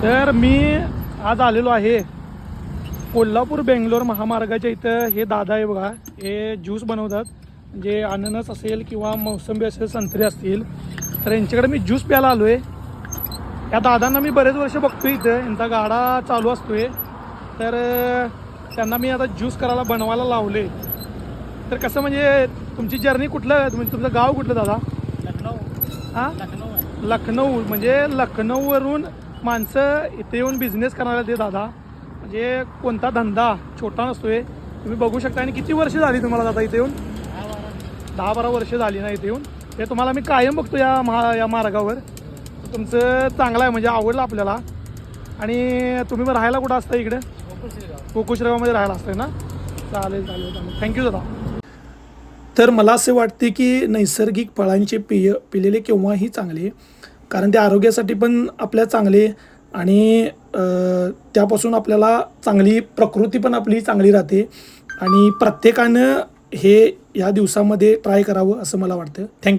तर मी आज आलेलो आहे कोल्हापूर बेंगलोर महामार्गाच्या इथं. हे दादा आहे बघा, हे ज्यूस बनवतात, म्हणजे अननस असेल किंवा मोसंबी असेल, संत्री असतील, तर यांच्याकडे मी ज्यूस प्यायला आलो आहे. या दादांना मी बरेच वर्ष बघतो इथं, यांचा गाडा चालू असतोय. तर त्यांना मी आता ज्यूस करायला बनवायला लावले. तर कसं म्हणजे तुमची जर्नी कुठलं, तुमचं गाव कुठलं दादा? लखनौ. हां, लखनौ. लखनौ. म्हणजे लखनौवरून माणसं इथे येऊन बिझनेस करायला ते दादा, म्हणजे कोणता धंदा छोटा नसतोय. तुम्ही बघू शकता. आणि किती वर्ष झाली तुम्हाला दादा इथे येऊन? 10-12 वर्ष झाली ना इथे येऊन. ते तुम्हाला मी कायम बघतो या मार्गावर. तुमचं चांगलं आहे, म्हणजे आवडलं आपल्याला. आणि तुम्ही राहायला कुठं असता इकडे? कोकुश्रेगावमध्ये राहायला असतंय ना? चालेल चालेल चालेल, थँक्यू दादा. तर मला असे वाटते की नैसर्गिक फळांचे पेय पिलेले केव्हाही चांगले, कारण ते आरोग्यासाठी पण आपल्या चांगले. आणि त्यापासून आपल्याला चांगली प्रकृती पण आपली चांगली राहते. आणि प्रत्येकानं हे या दिवसामध्ये ट्राय करावं असं मला वाटतं. थँक्यू.